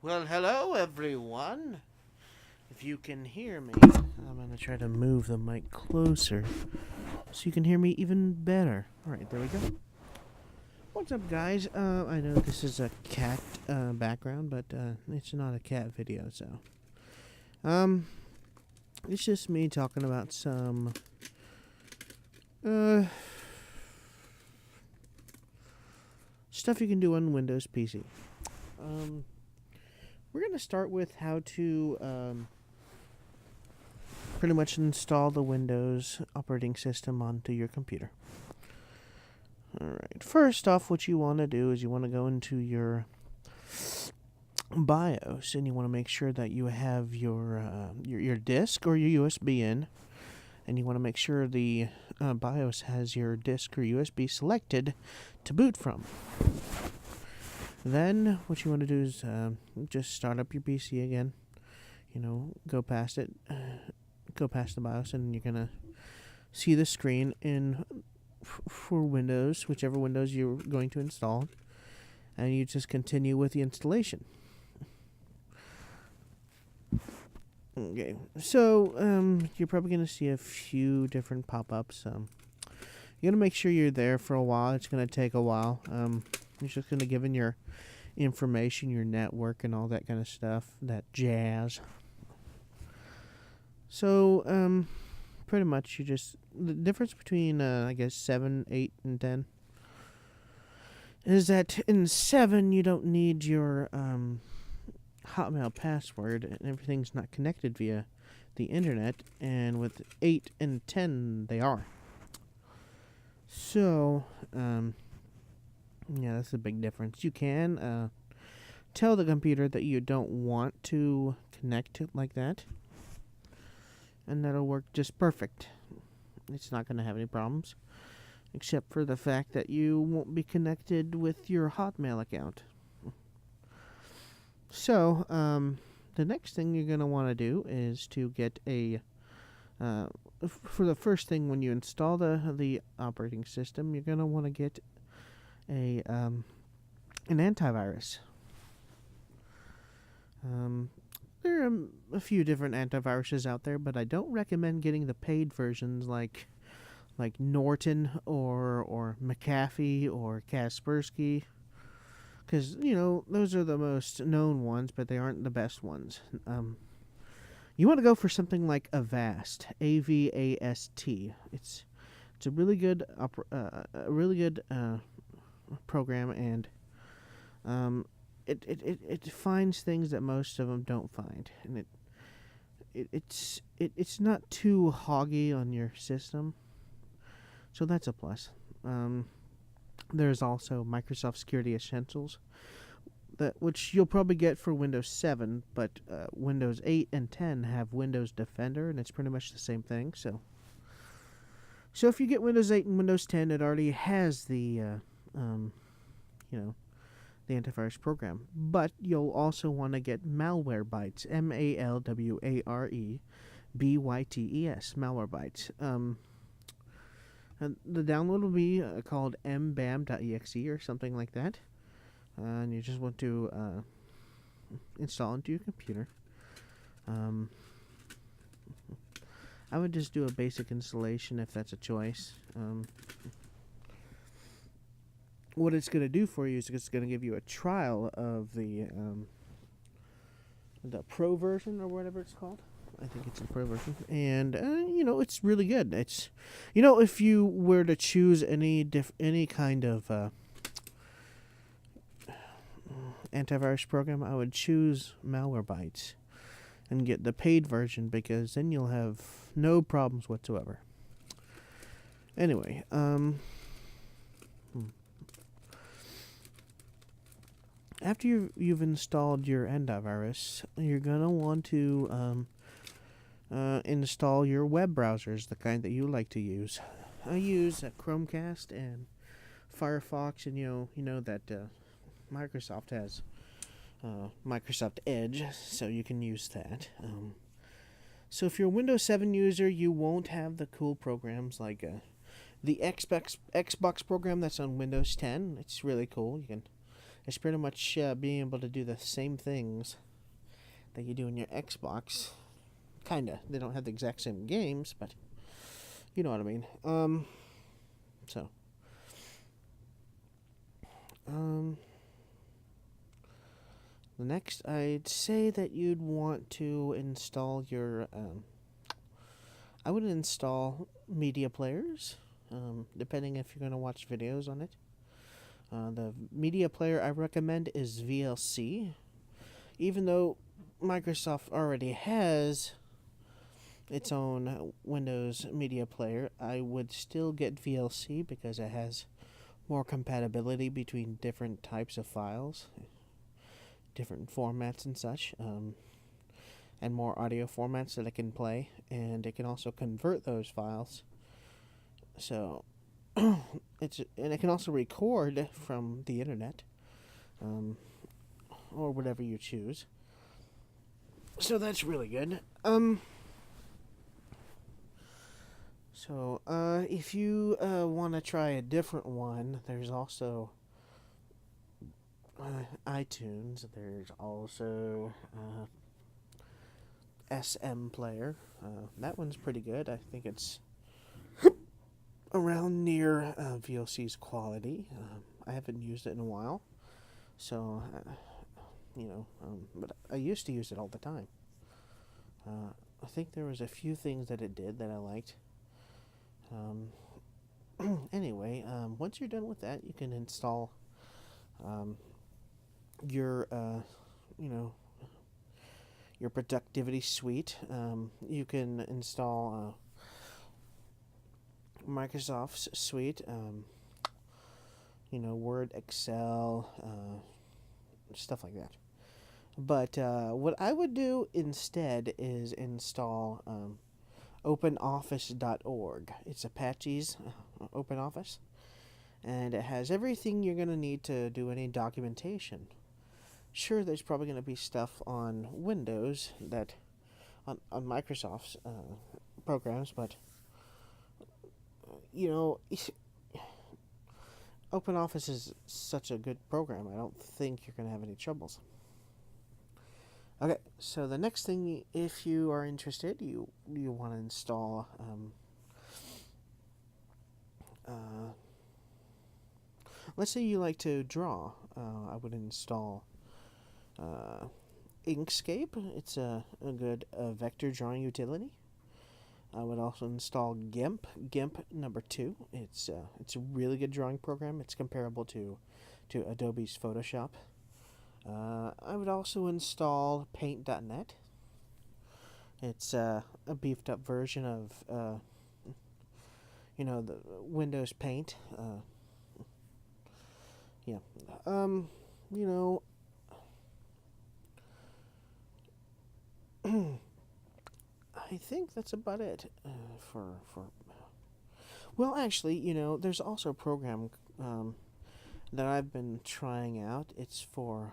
Well, hello everyone. If you can hear me, I'm going to try to move the mic closer so you can hear me even better. All right, there we go. What's up, guys? I know this is a cat background, but it's not a cat video, so um, it's just me talking about some uh stuff you can do on Windows PC. We're gonna start with how to pretty much install the Windows operating system onto your computer. Alright, first off, what you want to do is you want to go into your BIOS and you want to make sure that you have your disk or your USB in, and you want to make sure the BIOS has your disk or USB selected to boot from. Then what you want to do is just start up your PC again. Go past it, go past the BIOS, and you're gonna see the screen for Windows, whichever Windows you're going to install, and you just continue with the installation. Okay, so you're probably going to see a few different pop-ups. You're going to make sure you're there for a while. It's going to take a while. You're just going to give in your information, your network, and all that kind of stuff, that jazz. So, pretty much the difference between, I guess, 7, 8, and 10 is that in 7 you don't need your Hotmail password, and everything's not connected via the internet, and with 8 and 10 they are. So, yeah, that's a big difference. You can tell the computer that you don't want to connect it like that, and that'll work just perfect. It's not going to have any problems, except for the fact that you won't be connected with your Hotmail account. So, the next thing you're going to want to do is to get for the first thing when you install the operating system, you're going to want to get an antivirus. There are a few different antiviruses out there, but I don't recommend getting the paid versions like Norton or McAfee or Kaspersky, because those are the most known ones, but they aren't the best ones. You want to go for something like Avast, AVAST. It's a really good program, and it finds things that most of them don't find, and it's not too hoggy on your system, so that's a plus. There's also Microsoft Security Essentials, which you'll probably get for Windows 7, but Windows 8 and 10 have Windows Defender, and it's pretty much the same thing. So if you get Windows 8 and Windows 10, it already has the the antivirus program. But you'll also want to get Malwarebytes, Malwarebytes, Malwarebytes. And the download will be called mbam.exe or something like that. And you just want to install into your computer. I would just do a basic installation if that's a choice. What it's going to do for you is it's going to give you a trial of the Pro version or whatever it's called. I think it's a Pro version, and it's really good. It's if you were to choose any kind of antivirus program, I would choose Malwarebytes and get the paid version, because then you'll have no problems whatsoever. Anyway, after you've installed your antivirus, you're gonna want to install your web browsers, the kind that you like to use. I use Chromecast and Firefox, and you know that Microsoft has Microsoft Edge, so you can use that. So if you're a Windows 7 user, you won't have the cool programs like the Xbox program that's on Windows 10. It's really cool. It's pretty much being able to do the same things that you do in your Xbox. Kinda. They don't have the exact same games, but you know what I mean. So, um, the next, I'd say that you'd want to install your, I would install media players, depending if you're going to watch videos on it. The media player I recommend is VLC. Even though Microsoft already has its own Windows media player, I would still get VLC because it has more compatibility between different types of files, different formats and such, and more audio formats that it can play, and it can also convert those files. So and it can also record from the internet, or whatever you choose. So that's really good. So if you want to try a different one, there's also iTunes. There's also SM Player. That one's pretty good. I think it's around near VLC's quality. I haven't used it in a while, so but I used to use it all the time. I think there was a few things that it did that I liked. Anyway, once you're done with that, you can install your your productivity suite. You can install Microsoft's suite, Word, Excel, stuff like that. But what I would do instead is install OpenOffice.org. It's Apache's OpenOffice, and it has everything you're going to need to do any documentation. Sure, there's probably going to be stuff on Windows that on Microsoft's programs, but OpenOffice is such a good program. I don't think you're going to have any troubles. Okay, so the next thing, if you are interested, you want to install let's say you like to draw. I would install Inkscape. It's a good vector drawing utility. I would also install GIMP number 2. It's a really good drawing program. It's comparable to Adobe's Photoshop. I would also install Paint.net. It's a beefed up version of the Windows Paint. I think that's about it for. Well, actually, there's also a program that I've been trying out. It's for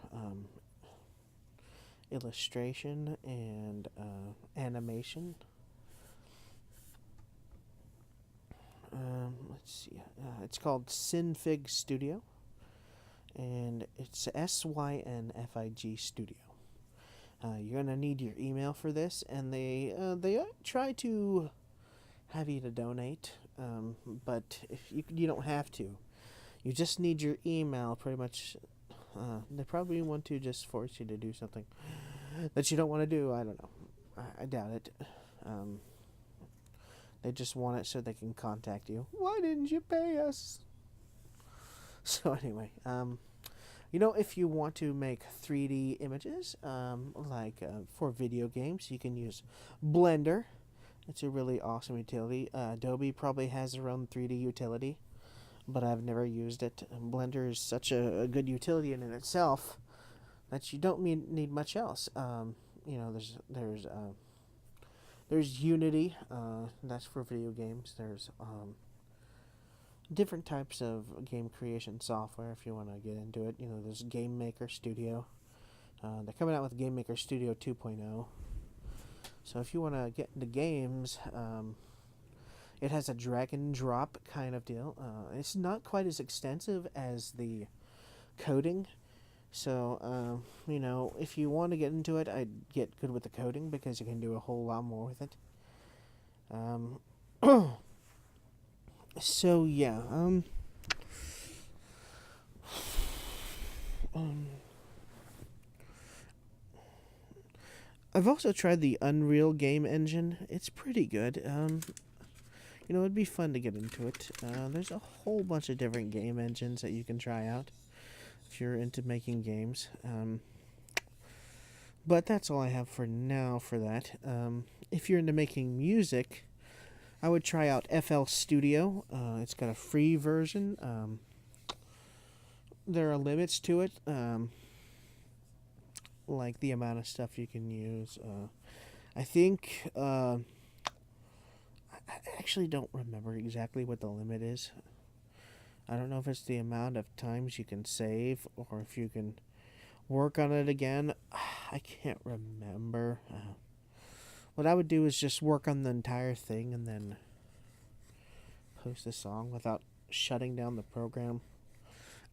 illustration and animation. Let's see. It's called Synfig Studio, and it's SYNFIG Studio. You're gonna need your email for this, and they try to have you to donate, but if you don't have to. You just need your email, pretty much. They probably want to just force you to do something that you don't want to do. I don't know. I doubt it. They just want it so they can contact you. Why didn't you pay us? So anyway, if you want to make 3D images, for video games, you can use Blender. It's a really awesome utility. Adobe probably has their own 3D utility, but I've never used it. Blender is such a good utility in itself that you don't need much else. There's Unity. That's for video games. There's different types of game creation software if you want to get into it. There's Game Maker Studio. They're coming out with Game Maker Studio 2.0. So if you want to get into games, it has a drag and drop kind of deal. It's not quite as extensive as the coding. So, if you want to get into it, I'd get good with the coding because you can do a whole lot more with it. Um, so yeah, um, I've also tried the Unreal Game Engine. It's pretty good. It'd be fun to get into it. There's a whole bunch of different game engines that you can try out if you're into making games. But that's all I have for now for that. If you're into making music, I would try out FL Studio. It's got a free version. There are limits to it, like the amount of stuff you can use. I think I actually don't remember exactly what the limit is. I don't know if it's the amount of times you can save or if you can work on it again. I can't remember. What I would do is just work on the entire thing and then post the song without shutting down the program.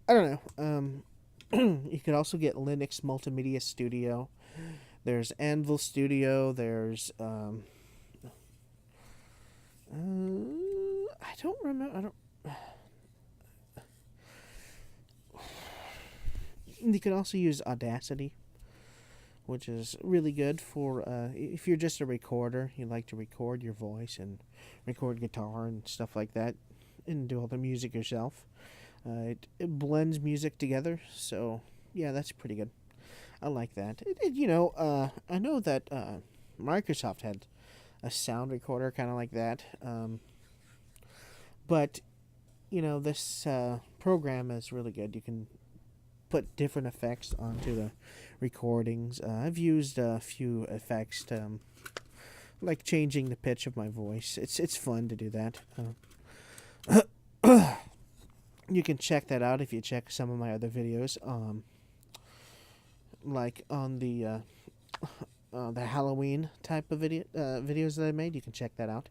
I don't know. You could also get Linux Multimedia Studio. There's Anvil Studio. There's I don't remember. I don't. You can also use Audacity, which is really good for if you're just a recorder. You like to record your voice and record guitar and stuff like that, and do all the music yourself. It blends music together, so yeah, that's pretty good. I like that. I know that Microsoft had a sound recorder kind of like that, but this program is really good. You can put different effects onto the recordings. I've used a few effects to, like changing the pitch of my voice. It's fun to do that. You can check that out if you check some of my other videos. Like on the Halloween type of videos that I made. You can check that out.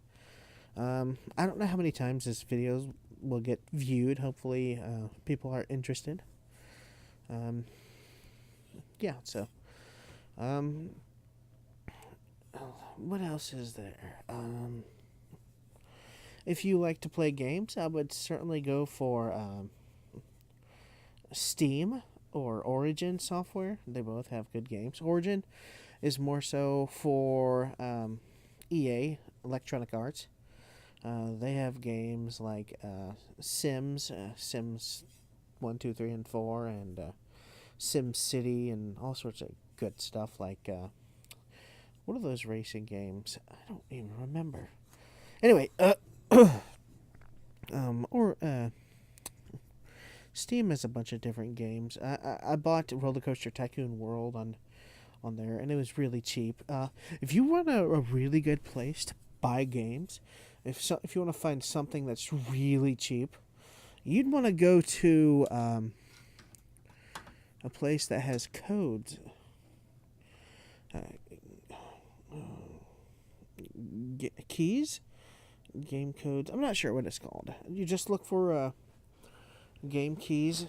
I don't know how many times this video will get viewed. Hopefully, people are interested. Yeah. So, what else is there? If you like to play games, I would certainly go for Steam or Origin software. They both have good games. Origin is more so for EA, Electronic Arts. They have games like Sims 1, 2, 3, and 4, and Sim City, and all sorts of good stuff like what are those racing games? I don't even remember. Anyway, Steam has a bunch of different games. I bought Roller Coaster Tycoon World on there, and it was really cheap. If you want a really good place to buy games, if you want to find something that's really cheap, you'd want to go to a place that has codes. Keys? Game codes. I'm not sure what it's called. You just look for game keys,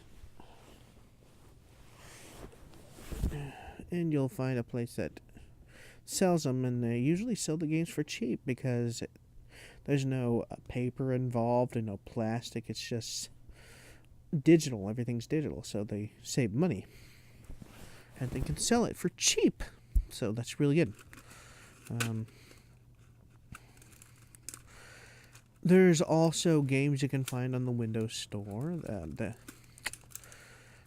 and you'll find a place that sells them, and they usually sell the games for cheap because there's no paper involved and no plastic. It's just digital. Everything's digital, so they save money, and they can sell it for cheap. So that's really good. There's also games you can find on the Windows Store.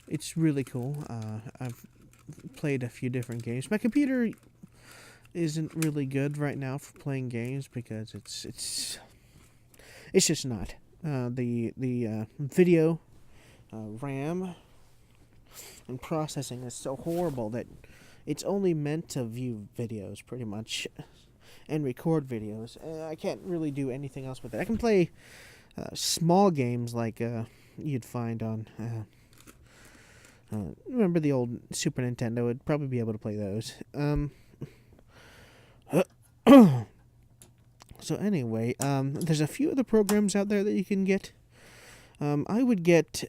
It's really cool. I've played a few different games. My computer isn't really good right now for playing games because it's just not. The video RAM and processing is so horrible that it's only meant to view videos pretty much and record videos. I can't really do anything else with it. I can play small games like you'd find on remember the old Super Nintendo. I'd probably be able to play those. So anyway, there's a few other programs out there that you can get. I would get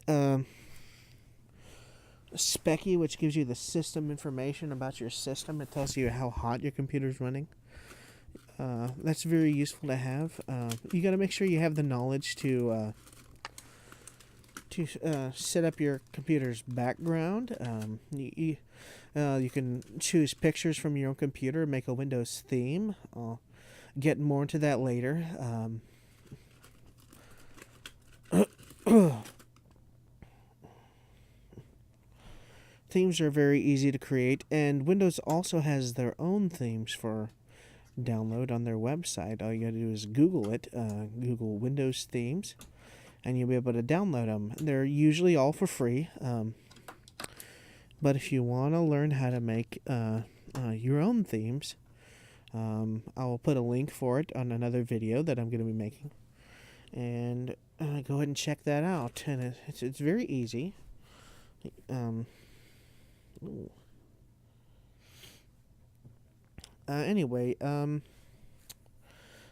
Speccy, which gives you the system information about your system. It tells you how hot your computer's running. That's very useful to have. You got to make sure you have the knowledge to set up your computer's background. You can choose pictures from your own computer, make a Windows theme. I'll get more into that later. Themes are very easy to create, and Windows also has their own themes for download on their website. All you gotta do is Google it, Google Windows themes, and you'll be able to download them. They're usually all for free, but if you want to learn how to make your own themes, I will put a link for it on another video that I'm going to be making, and go ahead and check that out. And it's very easy. Anyway,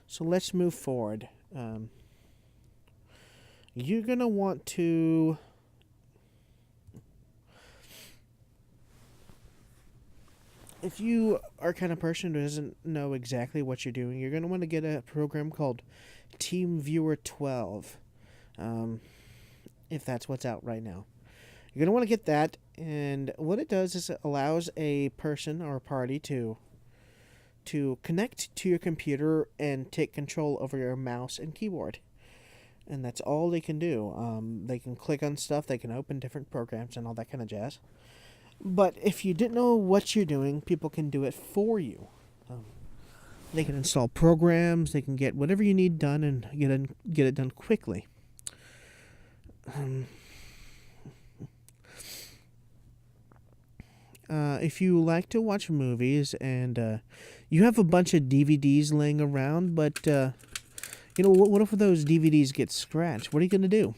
so let's move forward. You're going to want to if you are kind of person who doesn't know exactly what you're doing, you're going to want to get a program called TeamViewer 12, if that's what's out right now. You're going to want to get that, and what it does is it allows a person or a party to connect to your computer and take control over your mouse and keyboard. And that's all they can do. They can click on stuff, they can open different programs and all that kind of jazz. But if you didn't know what you're doing, people can do it for you. They can install programs, they can get whatever you need done and get it done quickly. If you like to watch movies and you have a bunch of DVDs laying around, but what if those DVDs get scratched? What are you going to do?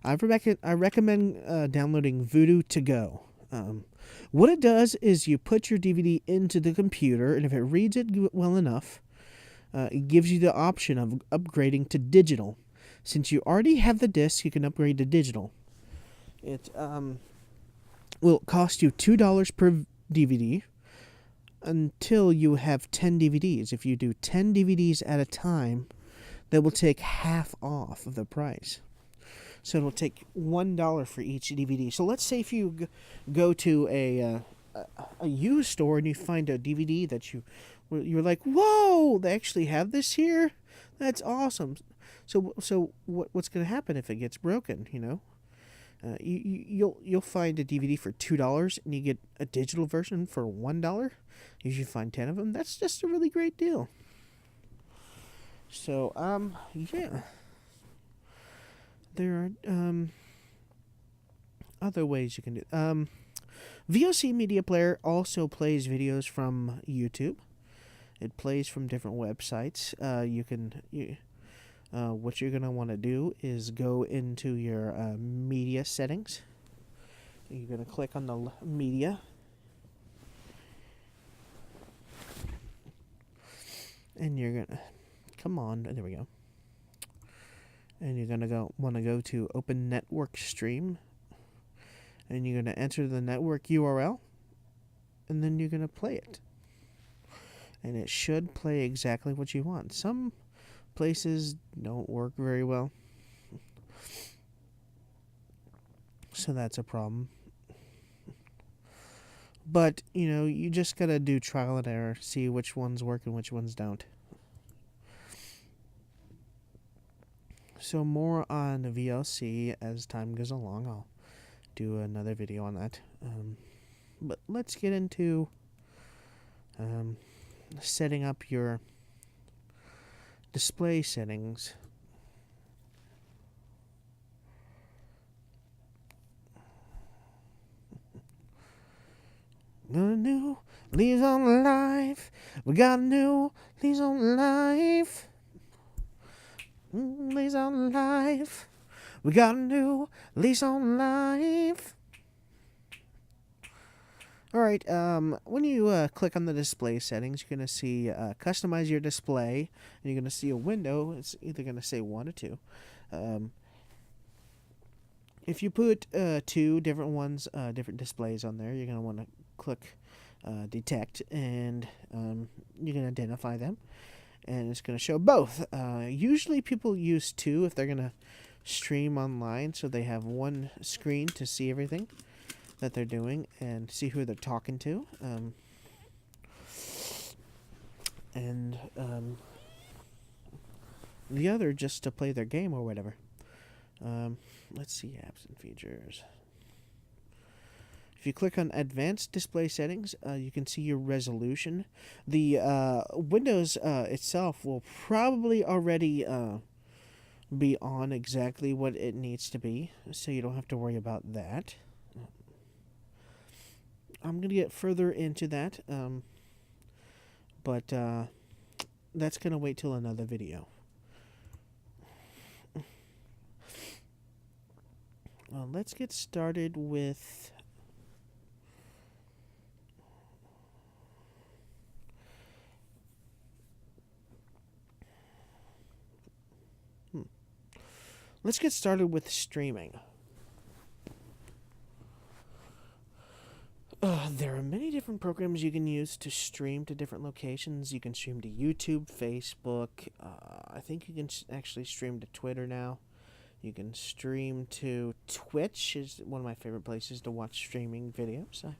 I recommend downloading Voodoo to Go. What it does is you put your DVD into the computer, and if it reads it well enough, it gives you the option of upgrading to digital. Since you already have the disc, you can upgrade to digital. It will cost you $2 per DVD until you have 10 DVDs. If you do 10 DVDs at a time, that will take half off of the price. So it'll take $1 for each DVD. So let's say if you go to a used store and you find a DVD that you're like, whoa, they actually have this here? That's awesome. So what's going to happen if it gets broken? You'll find a DVD for $2 and you get a digital version for $1. You should find 10 of them. That's just a really great deal. So yeah. There are other ways you can do it. VLC Media Player also plays videos from YouTube. It plays from different websites. What you're going to want to do is go into your media settings. You're going to click on the media. And you're going to... Come on. There we go. And you're going to want to go to Open Network Stream. And you're going to enter the network URL. And then you're going to play it. And it should play exactly what you want. Some places don't work very well. So that's a problem. But, you just got to do trial and error. See which ones work and which ones don't. So more on VLC as time goes along. I'll do another video on that. But let's get into setting up your display settings. Got a new leaves on life. We got a new leaves on life. Lease on life. We got a new lease on life. Alright, when you click on the display settings, you're going to see customize your display, and you're going to see a window. It's either going to say 1 or 2. If you put two different ones, different displays on there, you're going to want to click detect, and you can identify them, and it's going to show both. Usually people use two if they're going to stream online, so they have one screen to see everything that they're doing and see who they're talking to. And the other just to play their game or whatever. Let's see apps and features. If you click on advanced display settings, you can see your resolution. The Windows itself will probably already be on exactly what it needs to be, so you don't have to worry about that. I'm going to get further into that, but that's going to wait till another video. Let's get started with streaming. There are many different programs you can use to stream to different locations. You can stream to YouTube, Facebook. I think you can actually stream to Twitter now. You can stream to Twitch, is one of my favorite places to watch streaming videos. I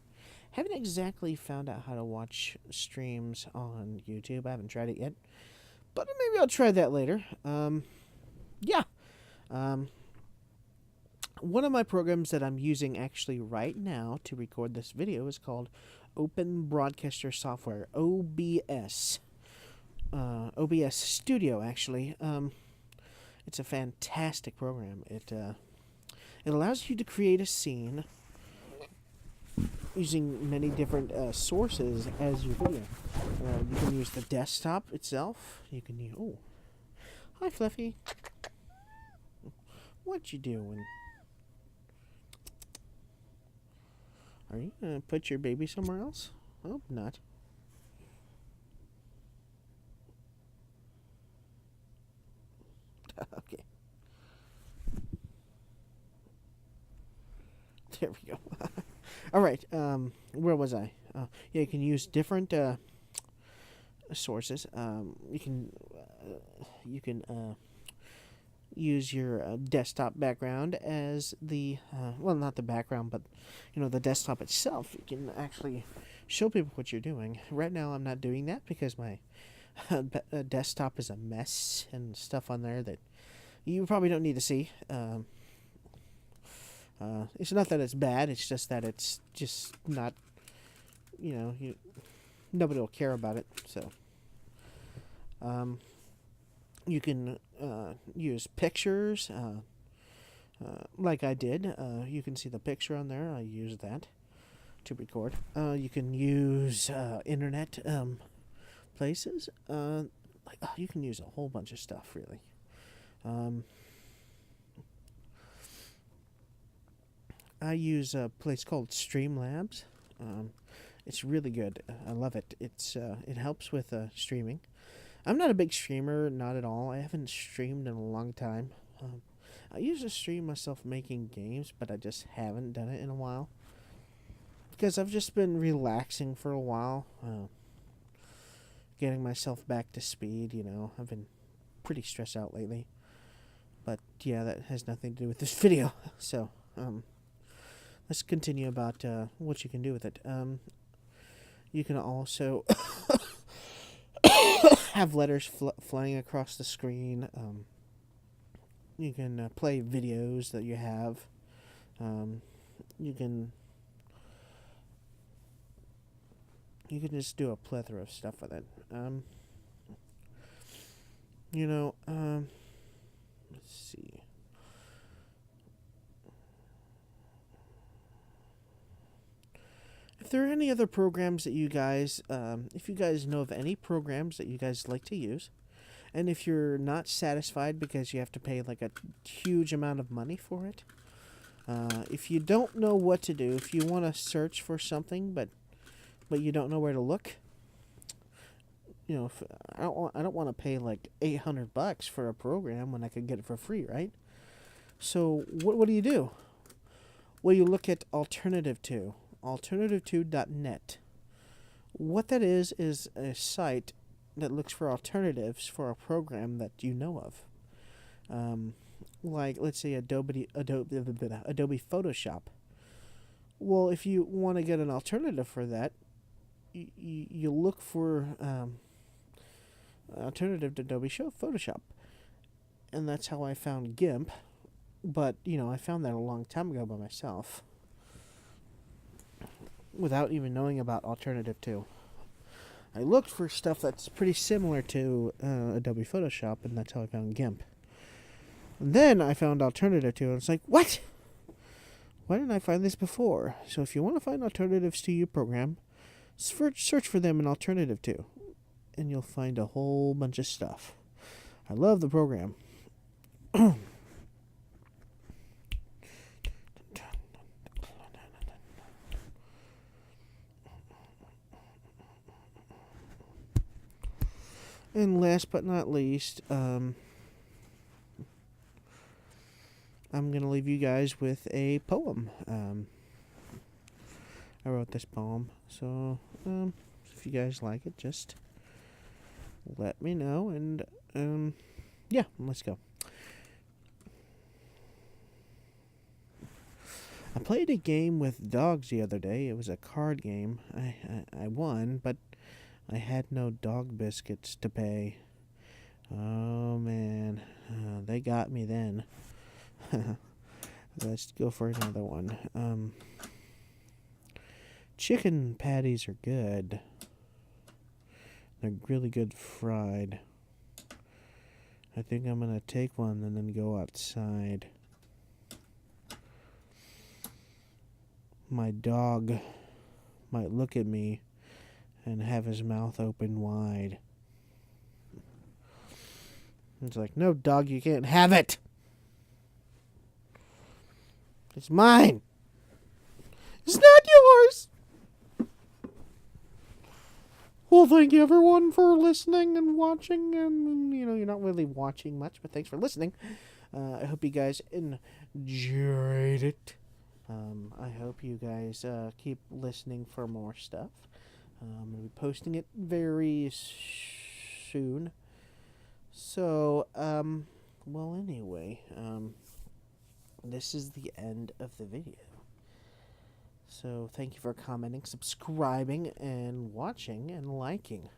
haven't exactly found out how to watch streams on YouTube. I haven't tried it yet, but maybe I'll try that later. Yeah. One of my programs that I'm using actually right now to record this video is called Open Broadcaster Software, OBS. OBS Studio, actually. It's a fantastic program. It allows you to create a scene using many different sources as your video. You can use the desktop itself. You can use... Oh, hi, Fluffy. What you doing? Are you gonna put your baby somewhere else? Hope not. Okay. There we go. All right. Where was I? Yeah, you can use different sources. You can use your desktop background as the well, not the background, but the desktop itself. You can actually show people what you're doing. Right now, I'm not doing that because my desktop is a mess and stuff on there that you probably don't need to see. It's not that it's bad. It's just that it's just not. Nobody will care about it. So. You can use pictures, like I did. You can see the picture on there. I use that to record. You can use internet places. You can use a whole bunch of stuff, really. I use a place called Streamlabs. It's really good. I love it. It helps with streaming. I'm not a big streamer, not at all. I haven't streamed in a long time. I used to stream myself making games, but I just haven't done it in a while. Because I've just been relaxing for a while. Getting myself back to speed, I've been pretty stressed out lately. But, yeah, that has nothing to do with this video. So, let's continue about what you can do with it. You can also... have letters flying across the screen. You can play videos that you have. You can just do a plethora of stuff with it. Let's see. If there are any other programs that you guys, if you guys know of any programs that you guys like to use, and if you're not satisfied because you have to pay like a huge amount of money for it, if you don't know what to do, if you want to search for something but you don't know where to look, I don't want to pay like $800 for a program when I could get it for free, right? So what do you do? Well, you look at Alternative 2, alternative2.net. What that is a site that looks for alternatives for a program that you know of. Like, let's say Adobe Photoshop. Well, if you want to get an alternative for that, you look for alternative to Adobe Photoshop. And that's how I found GIMP. But, I found that a long time ago by myself, without even knowing about Alternative 2. I looked for stuff that's pretty similar to Adobe Photoshop, and that's how I found GIMP. And then I found Alternative 2, and it's like, what? Why didn't I find this before? So if you want to find alternatives to your program, search for them in Alternative 2, and you'll find a whole bunch of stuff. I love the program. And last but not least, I'm going to leave you guys with a poem. I wrote this poem, so if you guys like it, just let me know, and yeah, let's go. I played a game with dogs the other day. It was a card game. I won, but I had no dog biscuits to pay. Oh, man. They got me then. Let's go for another one. Chicken patties are good. They're really good fried. I think I'm going to take one and then go outside. My dog might look at me and have his mouth open wide. It's like, no, dog, you can't have it. It's mine. It's not yours. Well, thank you, everyone, for listening and watching. And, you're not really watching much, but thanks for listening. I hope you guys enjoyed it. I hope you guys keep listening for more stuff. I'm going to be posting it very soon. So, well, anyway, this is the end of the video. So, thank you for commenting, subscribing, and watching, and liking.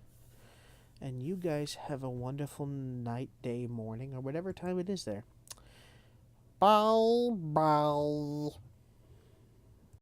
And you guys have a wonderful night, day, morning, or whatever time it is there. Bye.